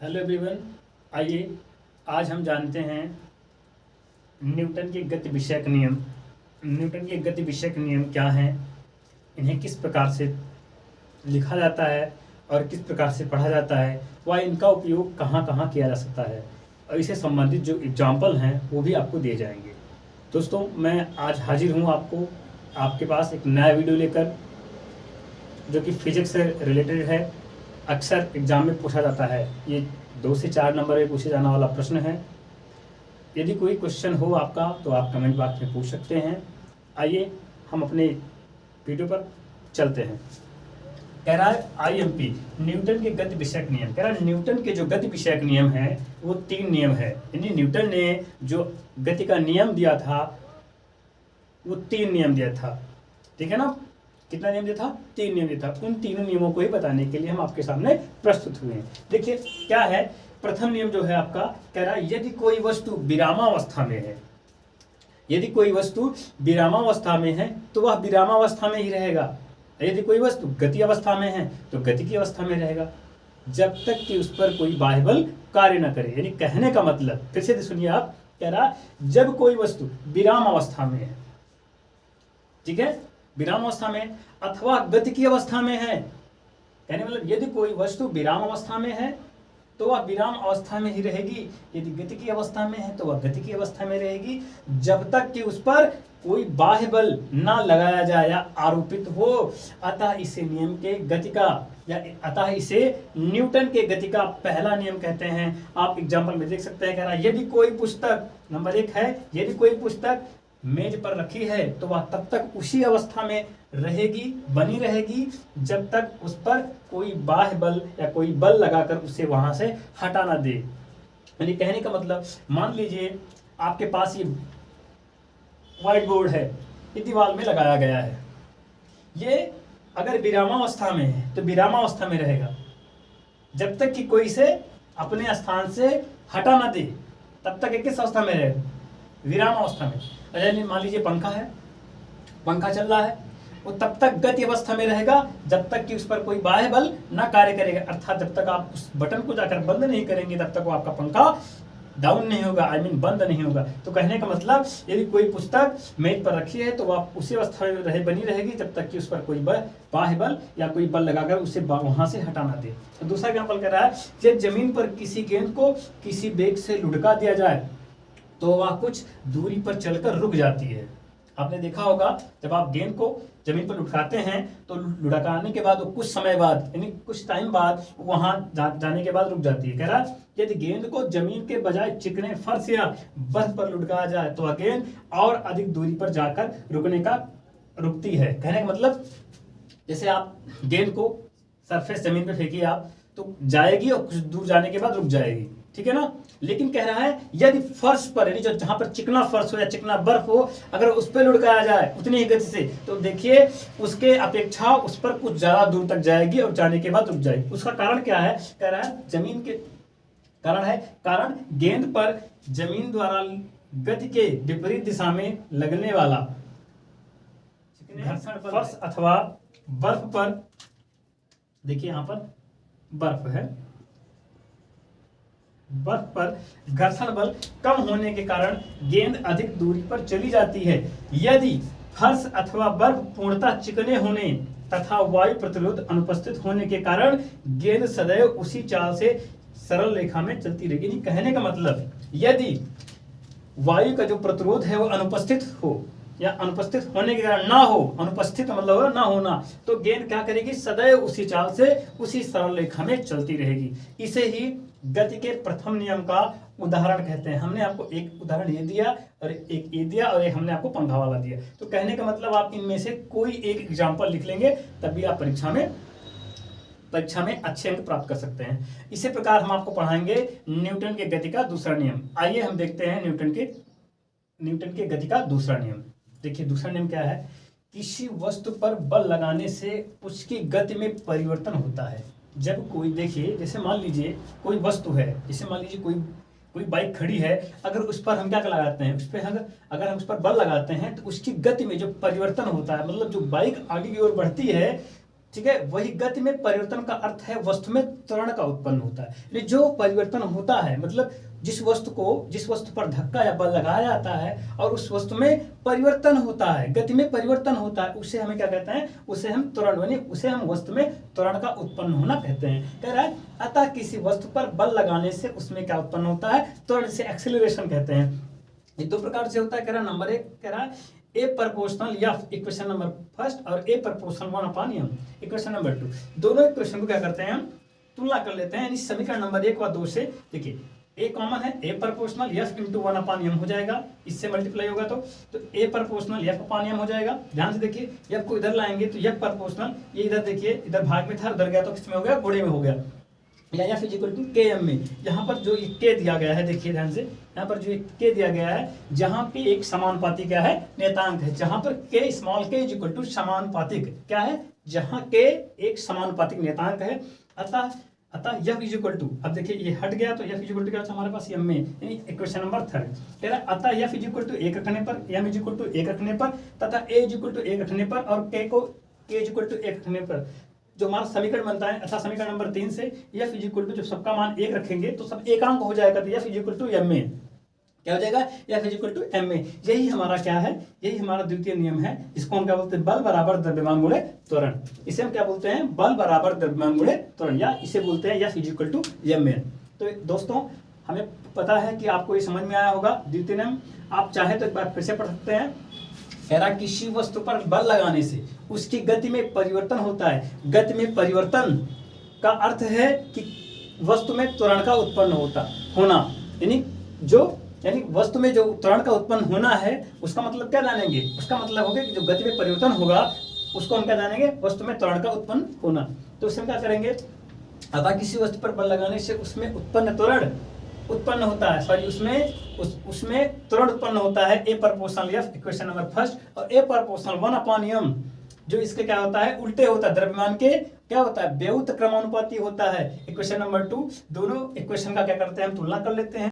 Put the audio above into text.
Hello everyone, आइए आज हम जानते हैं न्यूटन के गति विषयक नियम। न्यूटन के गति विषयक नियम क्या हैं, इन्हें किस प्रकार से लिखा जाता है और किस प्रकार से पढ़ा जाता है, व इनका उपयोग कहाँ कहाँ किया जा सकता है, और इससे संबंधित जो एग्जाम्पल हैं वो भी आपको दिए जाएंगे। दोस्तों, मैं आज हाजिर हूँ आपके पास एक नया वीडियो लेकर, जो कि फिजिक्स से रिलेटेड है। अक्सर एग्जाम में पूछा जाता है, ये 2 से 4 नंबर में पूछे जाने वाला प्रश्न है। यदि कोई क्वेश्चन हो आपका तो आप कमेंट बॉक्स में पूछ सकते हैं। आइए हम अपने वीडियो पर चलते हैं। कह रहा है आईएमपी, न्यूटन के गति विषयक नियम। कह रहा है न्यूटन के जो गति विषयक नियम है वो 3 नियम है। यानी न्यूटन ने जो गति का नियम दिया था वो 3 नियम दिया था। ठीक है ना? कितना नियम दिया था? 3 नियम दिया था। उन तीनों नियमों को ही बताने के लिए हम आपके सामने प्रस्तुत हुए हैं। देखिए क्या है। प्रथम नियम जो है आपका, कह रहा है यदि कोई वस्तु विरामावस्था में है, यदि कोई वस्तु विरामावस्था में है तो वह विरामावस्था में ही रहेगा। यदि कोई वस्तु गति अवस्था में है तो गति की अवस्था में रहेगा, जब तक कि उस पर कोई बाह्य बल कार्य न करे। यानी कहने का मतलब, फिर से सुनिए आप, कह रहा जब कोई वस्तु विराम अवस्था में है, ठीक है, विराम अवस्था में अथवा गति की अवस्था में है, यानी मतलब यदि कोई वस्तु विराम अवस्था में है तो वह विराम अवस्था में ही रहेगी, यदि गति की अवस्था में है तो वह गति की अवस्था में रहेगी, जब तक कि उस पर कोई बाह्य बल ना लगाया जाए या आरोपित हो। अतः इसे नियम के गति का या अतः इसे न्यूटन के गति का पहला नियम कहते हैं। आप एग्जाम्पल में देख सकते हैं। कह रहा है यदि कोई पुस्तक, नंबर 1 है, यदि कोई पुस्तक मेज पर रखी है तो वह तब तक उसी अवस्था में रहेगी, बनी रहेगी, जब तक उस पर कोई बाह्य बल या कोई बल लगाकर उसे वहां से हटा ना दे। यानी कहने का मतलब, मान लीजिए आपके पास ये व्हाइट बोर्ड है, ये दीवार में लगाया गया है। ये अगर विरामावस्था में है तो विरामावस्था में रहेगा, जब तक कि कोई इसे अपने स्थान से हटा ना दे, तब तक ये किस अवस्था में रहेगा? विराम अवस्था में। अगर मान लीजिए पंखा है, पंखा चल रहा है, वो तब तक गति अवस्था में रहेगा जब तक कि उस पर कोई बाह्य बल ना कार्य करेगा। अर्थात जब तक आप उस बटन को जाकर बंद नहीं करेंगे तब तक वो आपका पंखा डाउन नहीं होगा, बंद नहीं होगा। तो कहने का मतलब, यदि कोई पुस्तक मेज पर रखी है तो वह उसी अवस्था में बनी रहेगी जब तक कि उस पर कोई बाह्य बल या कोई बल लगाकर उसे वहां से हटा ना दे। तो दूसरा एग्जाम्पल कह रहा है, जब जमीन पर किसी गेंद को किसी वेग से लुढ़का दिया जाए तो वह कुछ दूरी पर चलकर रुक जाती है। आपने देखा होगा, जब आप गेंद को जमीन पर लुढ़काते हैं तो लुढ़काने के बाद वो कुछ समय बाद, यानी कुछ टाइम बाद वहां जाने के बाद रुक जाती है। कह रहा यदि गेंद को जमीन के बजाय चिकने फर्श या बर्फ पर लुढ़काया जाए तो वह गेंद और अधिक दूरी पर जाकर रुकती है। कहने का मतलब, जैसे आप गेंद को सरफेस जमीन पर फेंकिए आप, तो जाएगी और कुछ दूर जाने के बाद रुक जाएगी, ठीक है ना? लेकिन कह रहा है यदि फर्श पर, यानी जहां पर चिकना फर्श हो या चिकना बर्फ हो, अगर उस पर लुढ़काया जाए उतनी ही गति से, तो देखिए उसके अपेक्षा उस पर कुछ ज्यादा दूर तक जाएगी और जाने के बाद रुक जाएगी। उसका कारण क्या है? कह रहा है जमीन के कारण गेंद पर जमीन द्वारा गति के विपरीत दिशा में लगने वाला घर्षण फर्श अथवा बर्फ पर, देखिए यहां पर बर्फ है, बर्फ पर घर्षण बल कम होने के कारण गेंद अधिक दूरी पर चली जाती है। यदि फर्श अथवा बर्फ पूर्णतः चिकने होने तथा वायु प्रतिरोध अनुपस्थित होने के कारण गेंद सदैव उसी चाल से सरल रेखा में चलती रहेगी। कहने का मतलब, यदि वायु का जो प्रतिरोध है वो अनुपस्थित हो या अनुपस्थित होने के कारण ना हो, अनुपस्थित मतलब ना होना, तो गेंद क्या करेगी? सदैव उसी चाल से उसी सरल रेखा में चलती रहेगी। इसे ही गति के प्रथम नियम का उदाहरण कहते हैं। हमने आपको एक उदाहरण ये दिया और एक ये दिया और एक हमने आपको पंखा वाला दिया। तो कहने का मतलब, आप इनमें से कोई एक एग्जाम्पल लिख लेंगे तभी आप परीक्षा में अच्छे अंक प्राप्त कर सकते हैं। इसी प्रकार हम आपको पढ़ाएंगे न्यूटन के गति का दूसरा नियम। आइए हम देखते हैं न्यूटन के गति का दूसरा नियम। देखिए दूसरा नियम क्या है? किसी वस्तु पर बल लगाने से उसकी गति में परिवर्तन होता है। जब कोई, देखिए जैसे मान लीजिए कोई वस्तु है, जैसे मान लीजिए कोई बाइक खड़ी है, अगर उस पर हम क्या लगाते हैं, उस पर अगर हम उस पर बल लगाते हैं तो उसकी गति में जो परिवर्तन होता है, मतलब जो बाइक आगे की ओर बढ़ती है ठीक है, वही गति में परिवर्तन का अर्थ है वस्तु में त्वरण का उत्पन्न होता है। यानी जो परिवर्तन होता है, मतलब जिस वस्तु पर धक्का या बल लगाया जाता है और उस वस्तु में परिवर्तन होता है, गति में परिवर्तन होता है, उसे हमें क्या कहते हैं, उसे हम त्वरण, यानी उसे हम वस्तु में त्वरण का उत्पन्न होना कहते हैं। कह रहा है अतः किसी वस्तु पर बल लगाने से उसमें क्या उत्पन्न होता है, त्वरण, से एक्सेलरेशन कहते हैं। ये दो प्रकार से होता है। कह रहा नंबर एक, कह रहा है a proportional F, equation number first, और a proportional 1/m, equation number 2। दोनों इक्वेशन को क्या करते हैं, हम तुलना कर लेते हैं। यानी समीकरण नंबर 1 व 2 से देखिए ए कॉमन है, a proportional F into 1/m हो जाएगा, इससे मल्टीप्लाई होगा तो ए प्रपोर्शनल एफ/m हो जाएगा। ध्यान से देखिए, एफ को इधर लाएंगे तो एफ प्रपोर्शनल, ये इधर देखिए, इधर भाग में था, उधर गया तो किस में हो गया, गुणे में हो गया, या एफ इक्वल टू के एम में। यहाँ पर जो के दिया गया है, देखिए ध्यान से, यहाँ पर जो के दिया गया है, जहाँ पे एक समानुपाती क्या है, नियतांक है, जहाँ पर के स्मॉल के इज इक्वल टू समानुपातिक क्या है, जहाँ के एक समानुपातिक नियतांक है। अतः यह इज इक्वल टू, अब देखिए ये हट गया तो यह इज इक्वल टू क्या होता है हमारे पास, एम में, यानी इक्वेशन नंबर 3 कह रहा है अतः यह इज इक्वल टू 1 रखने पर, एम इज इक्वल टू 1 रखने पर, तथा ए इज इक्वल टू 1 रखने पर, और के को के इज इक्वल टू 1 रखने पर जो हमारा समीकरण बनता है, अतः समीकरण नंबर 3 से एफ इज इक्वल टू, जब सबका मान 1 रखेंगे तो सब एकांक हो जाएगा, तो F is equal to M में क्या हो जाएगा, F is equal to M में। यही हमारा क्या है, यही हमारा द्वितीय नियम है, इसको हम क्या बोलते हैं, बल बराबर द्रव्यमान गुणे त्वरण। इसे हम क्या बोलते हैं, बल बराबर द्रव्यमान गुणे त्वरण, या इसे बोलते हैं F is equal to M में। तो दोस्तों हमें पता है कि आपको ये समझ में आया होगा द्वितीय नियम। आप चाहे तो एक बार फिर से पढ़ सकते हैं। कह रहा किसी वस्तु पर बल लगाने से उसकी गति में परिवर्तन होता है। गति में परिवर्तन का अर्थ है कि वस्तु में त्वरण का उत्पन्न होना, यानी वस्तु में जो त्वरण का उत्पन्न होना है, उसका मतलब क्या जानेंगे, उसका मतलब होगा कि जो गति में परिवर्तन होगा उसको हम क्या जानेंगे, वस्तु में त्वरण का उत्पन्न होना। तो उसमें क्या करेंगे, अतः किसी वस्तु पर बल लगाने से उसमें त्वरण उत्पन्न होता है, सॉरी उसमें त्वरण उत्पन्न होता है, a proportional F, equation number first, और ए प्रपोर्शनल 1/m जो इसके क्या होता है, उल्टे होता है, द्रव्यमान के क्या होता है, व्युत्क्रमानुपाती होता है, इक्वेशन नंबर 2। दोनों इक्वेशन का क्या करते हैं, हम तुलना कर लेते हैं।